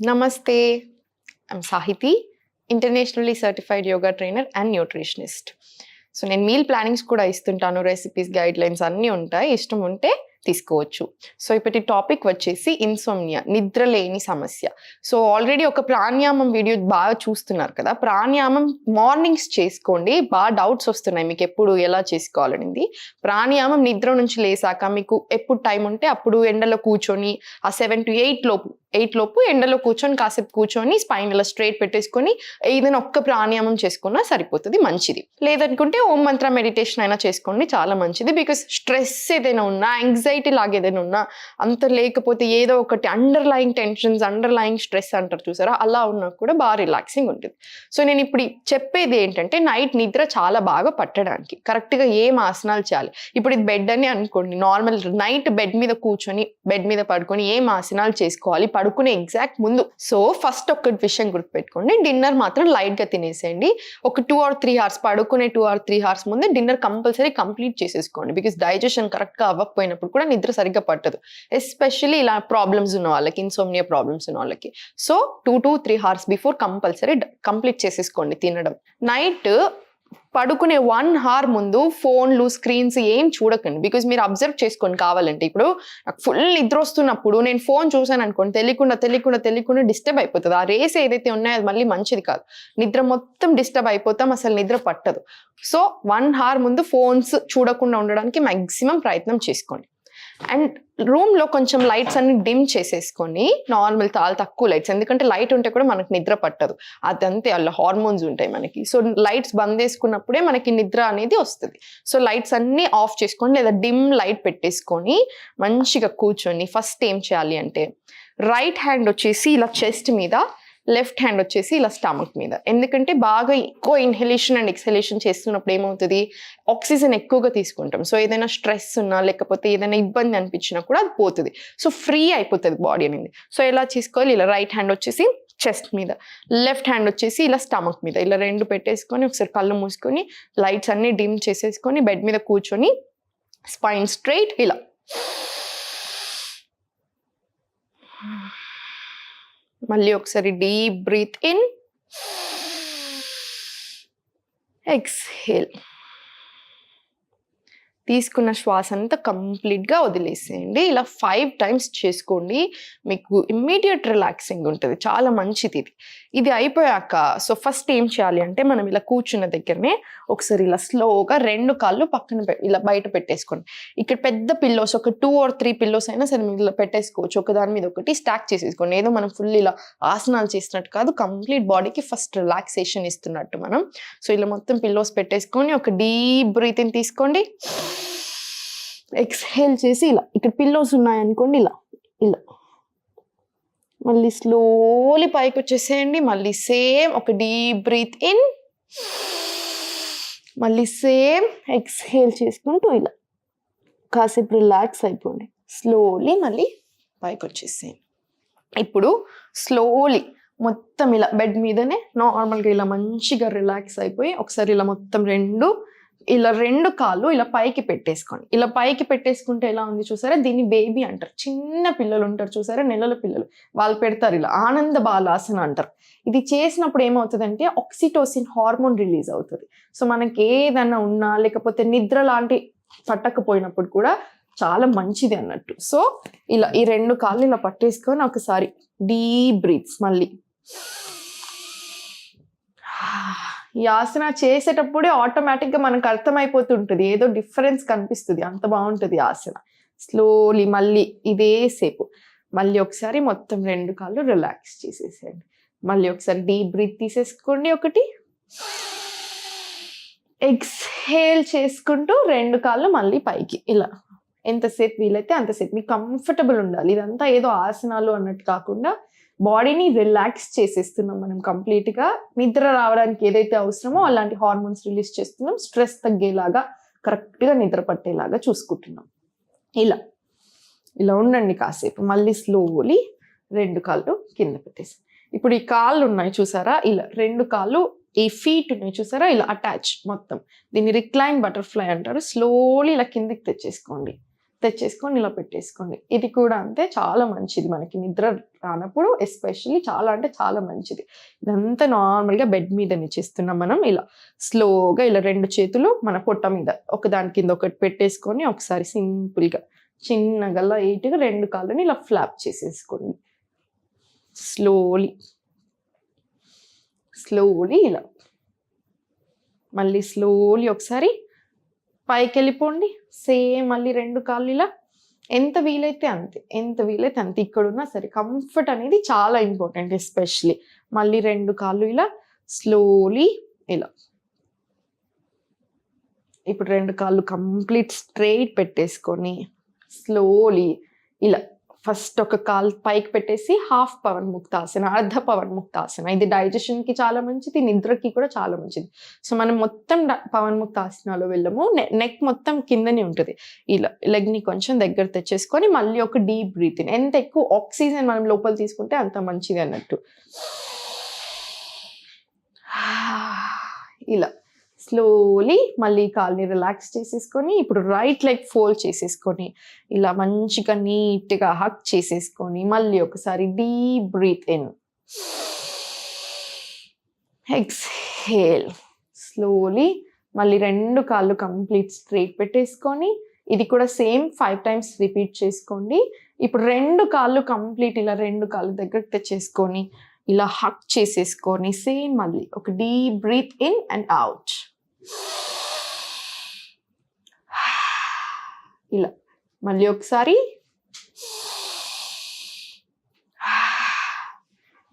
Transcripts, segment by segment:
Namaste. I'm Sahiti, internationally certified yoga trainer and nutritionist. So నేను meal plannings కూడా ఇస్తుంటాను, recipes guide lines అన్నీ ఉంటాయి, ఇష్టం ఉంటే తీసుకోవచ్చు. సో ఇప్పటి టాపిక్ వచ్చేసి ఇన్సోమ్నియా, నిద్ర లేని సమస్య. సో ఆల్రెడీ ఒక ప్రాణాయామం వీడియో బాగా చూస్తున్నారు కదా, ప్రాణాయామం మార్నింగ్స్ చేసుకోండి. బాగా డౌట్స్ వస్తున్నాయి మీకు ఎప్పుడు ఎలా చేసుకోవాలనేది. ప్రాణాయామం నిద్ర నుంచి లేసాక మీకు ఎప్పుడు టైం ఉంటే అప్పుడు ఎండలో కూర్చొని ఆ 7 to 8 లోపు ఎండలో కూర్చొని కాసేపు కూర్చొని స్పైన్ ఇలా స్ట్రైట్ పెట్టేసుకొని ఏదైనా ఒక్క ప్రాణాయామం చేసుకున్నా సరిపోతుంది, మంచిది. లేదనుకుంటే ఓం మంత్ర మెడిటేషన్ అయినా చేసుకోండి, చాలా మంచిది. బికాస్ స్ట్రెస్ ఏదైనా ఉన్నా, యాంగ్జైటీ లాగా ఏదైనా ఉన్నా, అంత లేకపోతే ఏదో ఒకటి అండర్లయింగ్ టెన్షన్స్, అండర్లయింగ్ స్ట్రెస్ అంటారు చూసారా, అలా ఉన్నా కూడా బాగా రిలాక్సింగ్ ఉంటుంది. సో నేను ఇప్పుడు చెప్పేది ఏంటంటే, నైట్ నిద్ర చాలా బాగా పట్టడానికి కరెక్ట్గా ఏం ఆసనాలు చేయాలి. ఇప్పుడు ఇది బెడ్ అని అనుకోండి, నార్మల్ నైట్ బెడ్ మీద కూర్చొని బెడ్ మీద పడుకొని ఏం ఆసనాలు చేసుకోవాలి పడుకునే ఎగ్జాక్ట్ ముందు. సో ఫస్ట్ ఒక్కటి విషయం గుర్తుపెట్టుకోండి, డిన్నర్ మాత్రం లైట్ గా తినేసేయండి. ఒక 2 or 3 hours పడుకునే 2 or 3 hours ముందే డిన్నర్ కంపల్సరీ కంప్లీట్ చేసేసుకోండి. బికాస్ డైజెషన్ కరెక్ట్ గా అవ్వకపోయినప్పుడు కూడా నిద్ర సరిగ్గా పట్టదు, ఎస్పెషల్లీ ఇలా ప్రాబ్లమ్స్ ఉన్న వాళ్ళకి, ఇన్సోమ్నియా ప్రాబ్లమ్స్ ఉన్న వాళ్ళకి. So 2 to 3 hours before compulsory complete చేసేసుకోండి తినడం. నైట్ పడుకునే 1 hour ముందు ఫోన్లు, స్క్రీన్స్ ఏం చూడకండి. బికాజ్ మీరు అబ్జర్వ్ చేసుకోండి కావాలంటే, ఇప్పుడు నాకు ఫుల్ నిద్ర వస్తున్నప్పుడు నేను ఫోన్ చూసాను అనుకోండి, తెలియకుండా డిస్టర్బ్ అయిపోతుంది. ఆ రేస్ ఏదైతే ఉన్నాయో అది మళ్ళీ మంచిది కాదు, నిద్ర మొత్తం డిస్టర్బ్ అయిపోతాం, అసలు నిద్ర పట్టదు. సో 1 hour ముందు ఫోన్స్ చూడకుండా ఉండడానికి మ్యాక్సిమం ప్రయత్నం చేసుకోండి. అండ్ రూమ్లో కొంచెం లైట్స్ అన్ని డిమ్ చేసేసుకొని, నార్మల్ చాలా తక్కువ లైట్స్, ఎందుకంటే లైట్ ఉంటే కూడా మనకు నిద్ర పట్టదు, అదంతే అలా హార్మోన్స్ ఉంటాయి మనకి. సో లైట్స్ బంద్ చేసుకున్నప్పుడే మనకి నిద్ర అనేది వస్తుంది. సో లైట్స్ అన్ని ఆఫ్ చేసుకోండి, లేదా డిమ్ లైట్ పెట్టేసుకొని మంచిగా కూర్చొని ఫస్ట్ ఏం చేయాలి అంటే, రైట్ హ్యాండ్ వచ్చేసి ఇలా చెస్ట్ మీద, లెఫ్ట్ హ్యాండ్ వచ్చేసి ఇలా స్టమక్ మీద. ఎందుకంటే బాగా ఎక్కువ ఇన్హలేషన్ అండ్ ఎక్సలేషన్ చేస్తున్నప్పుడు ఏమవుతుంది, ఆక్సిజన్ ఎక్కువగా తీసుకుంటాం. సో ఏదైనా స్ట్రెస్ ఉన్నా, లేకపోతే ఏదైనా ఇబ్బంది అనిపించినా కూడా అది పోతుంది. సో ఫ్రీ అయిపోతుంది బాడీ అనేది. సో ఎలా చేసుకోవాలి, ఇలా రైట్ హ్యాండ్ వచ్చేసి చెస్ట్ మీద, లెఫ్ట్ హ్యాండ్ వచ్చేసి ఇలా స్టమక్ మీద, ఇలా రెండు పెట్టేసుకొని ఒకసారి కళ్ళు మూసుకొని లైట్స్ అన్ని డిమ్ చేసేసుకొని బెడ్ మీద కూర్చొని స్పైన్ స్ట్రైట్ ఇలా. మళ్ళీ ఒకసారి డీప్ బ్రీత్ ఇన్, ఎక్స్హేల్. తీసుకున్న శ్వాస అంతా కంప్లీట్గా వదిలేసేయండి. ఇలా 5 times చేసుకోండి, మీకు ఇమ్మీడియట్ రిలాక్సింగ్ ఉంటుంది, చాలా మంచిది ఇది. ఇది అయిపోయాక సో ఫస్ట్ ఏం చేయాలి అంటే, మనం ఇలా కూర్చున్న దగ్గరనే ఒకసారి ఇలా స్లోగా 2 కాళ్ళు పక్కన ఇలా బయట పెట్టేసుకోండి. ఇక్కడ పెద్ద పిల్లోస్, ఒక 2 or 3 పిల్లోస్ అయినా సరే మీరు ఇలా పెట్టేసుకోవచ్చు, ఒక దాని మీద ఒకటి స్టాక్ చేసేసుకోండి. ఏదో మనం ఫుల్ ఇలా ఆసనాలు చేసినట్టు కాదు, కంప్లీట్ బాడీకి ఫస్ట్ రిలాక్సేషన్ ఇస్తున్నట్టు మనం. సో ఇలా మొత్తం పిల్లోస్ పెట్టేసుకొని ఒక డీప్ బ్రీత్ ఇన్ తీసుకోండి, ఎక్స్హేల్ చేసి ఇలా, ఇక్కడ పిల్లోస్ ఉన్నాయనుకోండి ఇలా ఇలా, మళ్ళీ స్లోలీ పైకి వచ్చేసేయండి. మళ్ళీ సేమ్ ఒక డీప్ బ్రీత్ ఇన్, మళ్ళీ సేమ్ ఎక్స్హేల్ చేసుకుంటూ ఇలా కాసేపు రిలాక్స్ అయిపోండి. స్లోలీ మళ్ళీ పైకి వచ్చేసేయండి. ఇప్పుడు స్లోలీ మొత్తం ఇలా బెడ్ మీదనే నార్మల్గా ఇలా మంచిగా రిలాక్స్ అయిపోయి ఒకసారి ఇలా మొత్తం ఇలా 2 కాళ్ళు ఇలా పైకి పెట్టేసుకోండి. ఇలా పైకి పెట్టేసుకుంటే ఎలా ఉంది చూసారా, దీన్ని బేబీ అంటారు. చిన్న పిల్లలు ఉంటారు చూసారా, నెలల పిల్లలు, వాళ్ళు పెడతారు ఇలా, ఆనంద బాలాసన అంటారు. ఇది చేసినప్పుడు ఏమవుతుందంటే ఆక్సిటోసిన్ హార్మోన్ రిలీజ్ అవుతుంది. సో మనకి ఏదన్నా ఉన్నా, లేకపోతే నిద్ర లాంటి పట్టకపోయినప్పుడు కూడా చాలా మంచిది అన్నట్టు. సో ఇలా ఈ 2 కాళ్ళు ఇలా పట్టేసుకొని ఒకసారి డీప్ బ్రీత్స్, మళ్ళీ ఈ ఆసన చేసేటప్పుడే ఆటోమేటిక్గా మనకు అర్థమైపోతుంటుంది, ఏదో డిఫరెన్స్ కనిపిస్తుంది, అంత బాగుంటుంది ఆసన. స్లోలీ మళ్ళీ ఇదే సేపు మళ్ళీ ఒకసారి మొత్తం 2 కాళ్ళు రిలాక్స్ చేసేసేయండి. మళ్ళీ ఒకసారి డీప్ బ్రీత్ తీసేసుకోండి, ఒకటి ఎక్స్హేల్ చేసుకుంటూ 2 కాళ్ళు మళ్ళీ పైకి ఇలా. ఎంతసేపు వీలైతే అంతసేపు మీకు కంఫర్టబుల్ ఉండాలి. ఇదంతా ఏదో ఆసనాలు అన్నట్టు కాకుండా బాడీని రిలాక్స్ చేసేస్తున్నాం మనం కంప్లీట్గా. నిద్ర రావడానికి ఏదైతే అవసరమో అలాంటి హార్మోన్స్ రిలీజ్ చేస్తున్నాం, స్ట్రెస్ తగ్గేలాగా, కరెక్ట్గా నిద్ర పట్టేలాగా చూసుకుంటున్నాం. ఇలా ఇలా ఉండండి కాసేపు. మళ్ళీ స్లోలీ 2 కాళ్ళు కింద పెట్టేసి, ఇప్పుడు ఈ కాళ్ళు ఉన్నాయి చూసారా, ఇలా 2 కాళ్ళు, ఈ ఫీట్ ఉన్నాయి చూసారా, ఇలా అటాచ్ మొత్తం, దీన్ని రిక్లైన్ బటర్ఫ్లై అంటారు. స్లోలీ ఇలా కిందికి తెచ్చేసుకోండి. తెచ్చేసుకొని ఇలా పెట్టేసుకోండి. ఇది కూడా అంతే, చాలా మంచిది మనకి నిద్ర రానప్పుడు ఎస్పెషల్లీ, చాలా అంటే చాలా మంచిది. ఇదంతా నార్మల్గా బెడ్ మీదనే చేస్తున్నాం మనం. ఇలా స్లోగా ఇలా 2 చేతులు మన పొట్ట మీద ఒకదాని కింద ఒకటి పెట్టేసుకొని ఒకసారి సింపుల్గా చిన్నగా లైట్గా 2 కాళ్ళని ఇలా ఫ్లాప్ చేసేసుకోండి. స్లోలీ ఇలా మళ్ళీ స్లోలీ ఒకసారి పైకి వెళ్ళిపోండి. సేమ్ మళ్ళీ 2 కాళ్ళు ఇలా ఎంత వీలైతే అంతే, ఇక్కడున్నా సరే కంఫర్ట్ అనేది చాలా ఇంపార్టెంట్ ఎస్పెషలీ. మళ్ళీ 2 కాళ్ళు ఇలా స్లోలీ ఇలా. ఇప్పుడు 2 కాళ్ళు కంప్లీట్ స్ట్రెయిట్ పెట్టేసుకొని స్లోలీ ఇలా ఫస్ట్ ఒక కాలు పైకి పెట్టేసి హాఫ్ పవన్ ముక్తాసన, అర్ధ పవన్ ముక్తాసన. ఇది డైజెషన్కి చాలా మంచిది, నిద్రకి కూడా చాలా మంచిది. సో మనం మొత్తం పవన్ ముక్తాసనాలో వెళ్ళము, నెక్ మొత్తం కిందనే ఉంటుంది. ఇలా లెగ్ని కొంచెం దగ్గర తెచ్చేసుకొని మళ్ళీ ఒక డీప్ బ్రీత్ ఇన్. ఎంత ఎక్కువ ఆక్సిజన్ మనం లోపల తీసుకుంటే అంత మంచిది అన్నట్టు. ఇలా స్లోలీ మళ్ళీ కాల్ని రిలాక్స్ చేసేసుకొని ఇప్పుడు రైట్ లెగ్ ఫోల్డ్ చేసేసుకొని ఇలా మంచిగా నీట్గా హక్ చేసేసుకొని మళ్ళీ ఒకసారి deep breath in, exhale. Slowly మళ్ళీ 2 కాళ్ళు కంప్లీట్ స్ట్రైట్ పెట్టేసుకొని ఇది కూడా సేమ్ 5 టైమ్స్ రిపీట్ చేసుకోండి. ఇప్పుడు 2 కాళ్ళు కంప్లీట్ ఇలా 2 కాళ్ళు దగ్గరకు తెచ్చేసుకొని ఇలా హక్ చేసేసుకొని సేమ్ మళ్ళీ ఒక deep breath in and out. ఇలా మళ్ళీ ఒకసారి,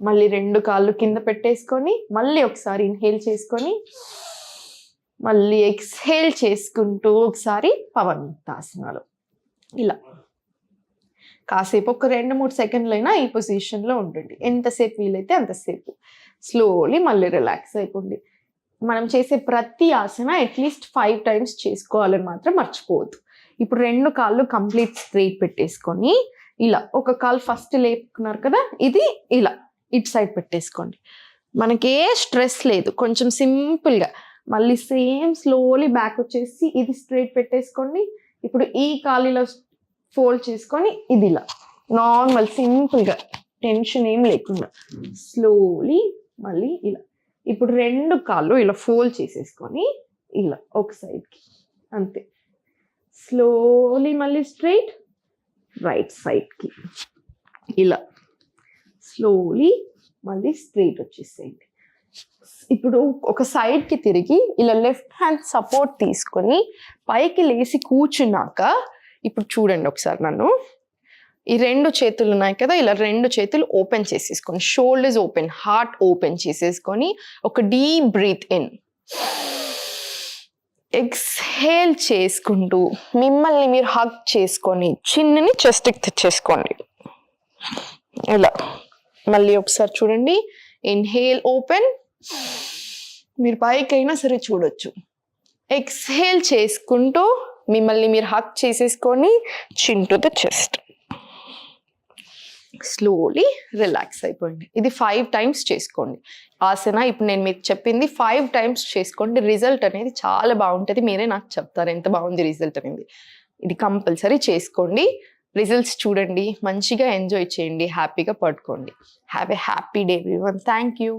మళ్ళీ 2 కాళ్ళు కింద పెట్టేసుకొని మళ్ళీ ఒకసారి ఇన్హేల్ చేసుకొని మళ్ళీ ఎక్స్హేల్ చేసుకుంటూ ఒకసారి పవన్ ముక్తాసనాలు. ఇలా కాసేపు ఒక 2-3 సెకండ్లైనా ఈ పొజిషన్లో ఉండండి. ఎంతసేపు వీలైతే అంతసేపు. స్లోలీ మళ్ళీ రిలాక్స్ అయిపోండి. మనం చేసే ప్రతి ఆసన అట్లీస్ట్ 5 టైమ్స్ చేసుకోవాలని మాత్రం మర్చిపోవద్దు. ఇప్పుడు 2 కాళ్ళు కంప్లీట్ స్ట్రైట్ పెట్టేసుకొని ఇలా ఒక కాలు ఫస్ట్ లేపుకున్నారు కదా, ఇది ఇలా ఇటు సైడ్ పెట్టేసుకోండి. మనకి ఏ స్ట్రెస్ లేదు, కొంచెం సింపుల్గా. మళ్ళీ సేమ్ స్లోలీ బ్యాక్ వచ్చేసి ఇది స్ట్రైట్ పెట్టేసుకోండి. ఇప్పుడు ఈ కాలు ఇలా ఫోల్డ్ చేసుకొని ఇది ఇలా నార్మల్ సింపుల్గా టెన్షన్ ఏం లేకుండా స్లోలీ మళ్ళీ ఇలా. ఇప్పుడు 2 కాళ్ళు ఇలా ఫోల్డ్ చేసేసుకొని ఇలా ఒక సైడ్కి అంతే. స్లోలీ మళ్ళీ స్ట్రైట్ రైట్ సైడ్కి ఇలా స్లోలీ మళ్ళీ స్ట్రైట్ వచ్చేసేయండి. ఇప్పుడు ఒక సైడ్కి తిరిగి ఇలా లెఫ్ట్ హ్యాండ్ సపోర్ట్ తీసుకొని పైకి లేచి కూర్చున్నాక ఇప్పుడు చూడండి ఒకసారి నన్ను. ఈ 2 చేతులు ఉన్నాయి కదా, ఇలా 2 చేతులు ఓపెన్ చేసేసుకొని షోల్డర్స్ ఓపెన్, హార్ట్ ఓపెన్ చేసేసుకొని ఒక డీప్ బ్రీత్ ఇన్, ఎక్స్హేల్ చేసుకుంటూ మిమ్మల్ని మీరు హగ్ చేసుకొని చిన్నని చెస్ట్కి తెచ్చేసుకోండి. ఇలా మళ్ళీ ఒకసారి చూడండి. ఇన్హేల్ ఓపెన్, మీరు పైకైనా సరే చూడొచ్చు. ఎక్స్హేల్ చేసుకుంటూ మిమ్మల్ని మీరు హగ్ చేసేసుకొని చిన్ to the chest. Slowly relax అయిపోయింది. ఇది 5 టైమ్స్ చేసుకోండి ఆసన. ఇప్పుడు నేను మీకు చెప్పింది 5 టైమ్స్ చేసుకోండి. రిజల్ట్ అనేది చాలా బాగుంటుంది. మీరే నాకు చెప్తారు ఎంత బాగుంది రిజల్ట్ అనేది. ఇది కంపల్సరీ చేసుకోండి. రిజల్ట్స్ చూడండి, మంచిగా ఎంజాయ్ చేయండి, హ్యాపీగా పడుకోండి. Have a happy day everyone. Thank you.